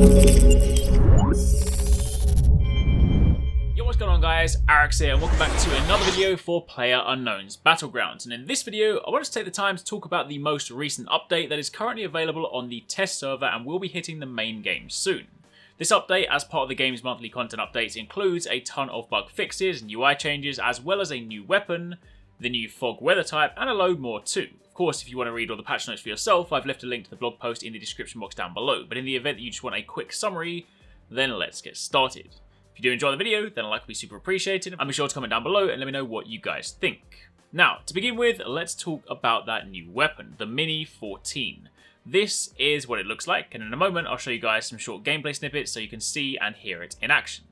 Yo, what's going on guys, Arekkz here and welcome back to another video for PlayerUnknown's Battlegrounds. And in this video, I want to take the time to talk about the most recent update that is currently available on the test server and will be hitting the main game soon. This update, as part of the game's monthly content updates, includes a ton of bug fixes and UI changes, as well as a new weapon, the new fog weather type, and a load more too. Of course, if you want to read all the patch notes for yourself, I've left a link to the blog post in the description box down below. But in the event that you just want a quick summary, then let's get started. If you do enjoy the video, then a like would be super appreciated, and be sure to comment down below and let me know what you guys think. Now, to begin with, let's talk about that new weapon, the Mini-14. This is what it looks like, and in a moment I'll show you guys some short gameplay snippets so you can see and hear it in action.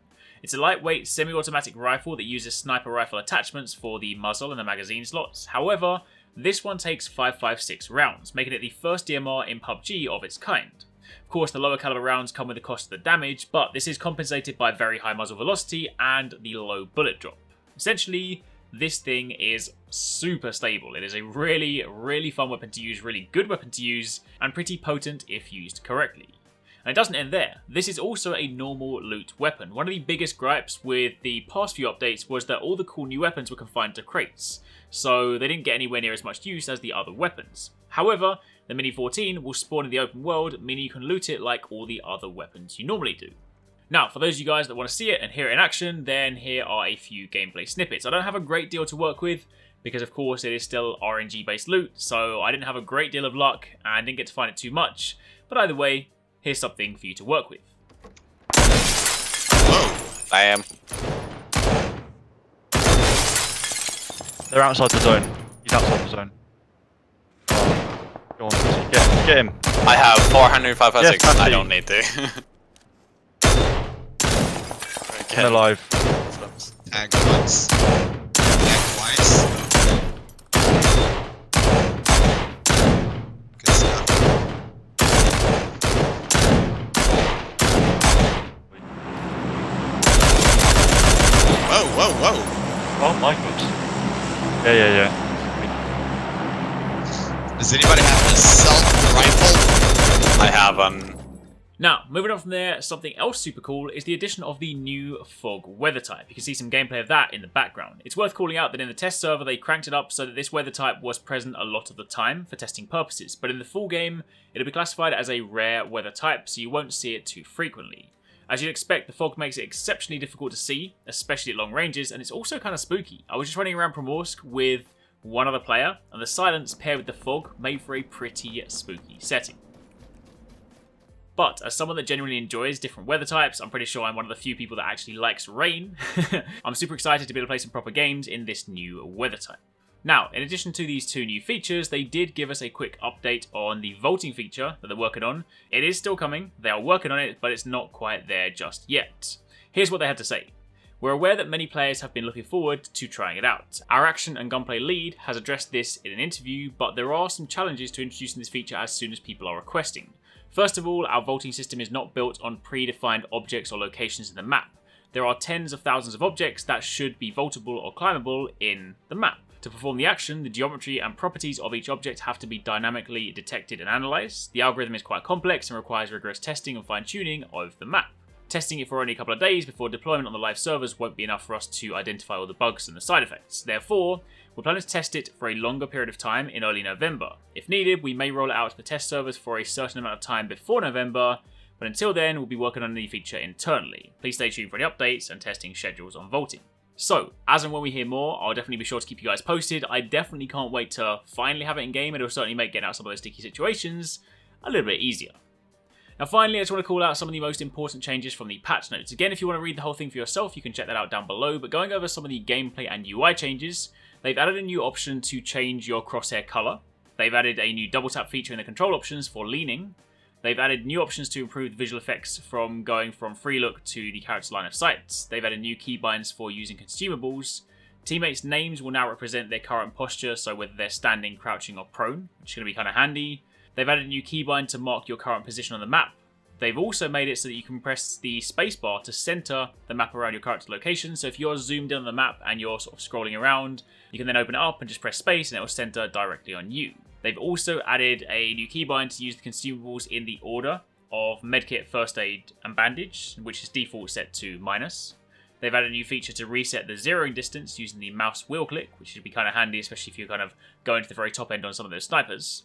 It's a lightweight semi-automatic rifle that uses sniper rifle attachments for the muzzle and the magazine slots. However, this one takes 5.56 rounds, making it the first DMR in PUBG of its kind. Of course, the lower caliber rounds come with the cost of the damage, but this is compensated by very high muzzle velocity and the low bullet drop. Essentially, this thing is super stable. It is a really fun weapon to use, really good weapon to use, and pretty potent if used correctly. And it doesn't end there. This is also a normal loot weapon. One of the biggest gripes with the past few updates was that all the cool new weapons were confined to crates, so they didn't get anywhere near as much use as the other weapons. However, the Mini-14 will spawn in the open world, meaning you can loot it like all the other weapons you normally do. Now, for those of you guys that want to see it and hear it in action, then here are a few gameplay snippets. I don't have a great deal to work with, because of course it is still RNG based loot, so I didn't have a great deal of luck and didn't get to find it too much, but either way, here's something for you to work with. Whoa, I am. They're outside the zone. He's outside the zone. Go on, get him. I have 400, 556, Yes, I don't need to. I'm alive. Tag once. Tag twice. Good stuff. Whoa. Oh my god. Yeah. Does anybody have an assault rifle? I have Now, moving on from there, something else super cool is the addition of the new fog weather type. You can see some gameplay of that in the background. It's worth calling out that in the test server they cranked it up so that this weather type was present a lot of the time for testing purposes, but in the full game it'll be classified as a rare weather type, so you won't see it too frequently. As you'd expect, the fog makes it exceptionally difficult to see, especially at long ranges, and it's also kind of spooky. I was just running around Primorsk with one other player, and the silence paired with the fog made for a pretty spooky setting. But as someone that genuinely enjoys different weather types, I'm pretty sure I'm one of the few people that actually likes rain. I'm super excited to be able to play some proper games in this new weather type. Now, in addition to these two new features, they did give us a quick update on the vaulting feature that they're working on. It is still coming, they are working on it, but it's not quite there just yet. Here's what they had to say. We're aware that many players have been looking forward to trying it out. Our action and gunplay lead has addressed this in an interview, but there are some challenges to introducing this feature as soon as people are requesting. First of all, our vaulting system is not built on predefined objects or locations in the map. There are tens of thousands of objects that should be vaultable or climbable in the map. To perform the action, the geometry and properties of each object have to be dynamically detected and analysed. The algorithm is quite complex and requires rigorous testing and fine-tuning of the map. Testing it for only a couple of days before deployment on the live servers won't be enough for us to identify all the bugs and the side effects. Therefore, we're planning to test it for a longer period of time in early November. If needed, we may roll it out to the test servers for a certain amount of time before November, but until then, we'll be working on the feature internally. Please stay tuned for any updates and testing schedules on vaulting. So, as and when we hear more, I'll definitely be sure to keep you guys posted. I definitely can't wait to finally have it in game, and it'll certainly make getting out some of those sticky situations a little bit easier. Now finally, I just want to call out some of the most important changes from the patch notes. Again, if you want to read the whole thing for yourself, you can check that out down below, but going over some of the gameplay and UI changes, they've added a new option to change your crosshair colour. They've added a new double tap feature in the control options for leaning. They've added new options to improve the visual effects from going from free look to the character's line of sight. They've added new keybinds for using consumables. Teammates' names will now represent their current posture, so whether they're standing, crouching or prone, which is going to be kind of handy. They've added a new keybind to mark your current position on the map. They've also made it so that you can press the spacebar to center the map around your character's location. So if you're zoomed in on the map and you're sort of scrolling around, you can then open it up and just press space and it will center directly on you. They've also added a new keybind to use the consumables in the order of medkit, first aid, and bandage, which is default set to -. They've added a new feature to reset the zeroing distance using the mouse wheel click, which should be kind of handy, especially if you're kind of going to the very top end on some of those snipers.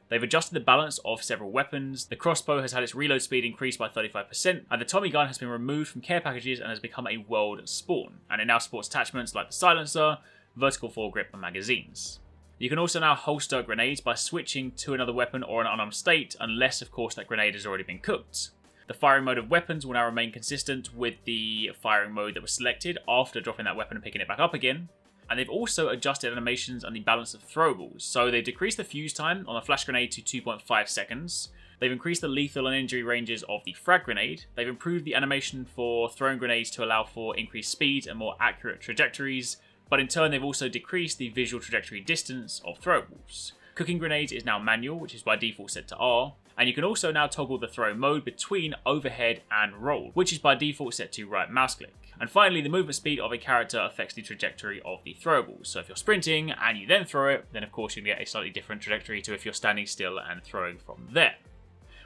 They've adjusted the balance of several weapons. The crossbow has had its reload speed increased by 35%, and the Tommy gun has been removed from care packages and has become a world spawn, and it now supports attachments like the silencer, vertical foregrip, and magazines. You can also now holster grenades by switching to another weapon or an unarmed state, unless of course that grenade has already been cooked. The firing mode of weapons will now remain consistent with the firing mode that was selected after dropping that weapon and picking it back up again. And they've also adjusted animations and the balance of throwables. So they've decreased the fuse time on a flash grenade to 2.5 seconds. They've increased the lethal and injury ranges of the frag grenade. They've improved the animation for throwing grenades to allow for increased speed and more accurate trajectories. But in turn, they've also decreased the visual trajectory distance of throwables. Cooking grenades is now manual, which is by default set to R. And you can also now toggle the throw mode between overhead and roll, which is by default set to right mouse click. And finally, the movement speed of a character affects the trajectory of the throwables. So if you're sprinting and you then throw it, then of course you can get a slightly different trajectory to if you're standing still and throwing from there.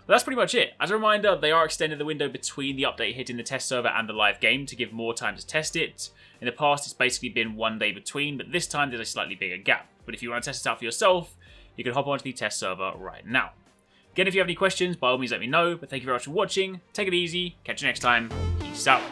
But that's pretty much it. As a reminder, they are extending the window between the update hitting the test server and the live game to give more time to test it. In the past, it's basically been 1 day between, but this time there's a slightly bigger gap. But if you want to test it out for yourself, you can hop onto the test server right now. Again, if you have any questions, by all means let me know, but thank you very much for watching, take it easy, catch you next time, peace out.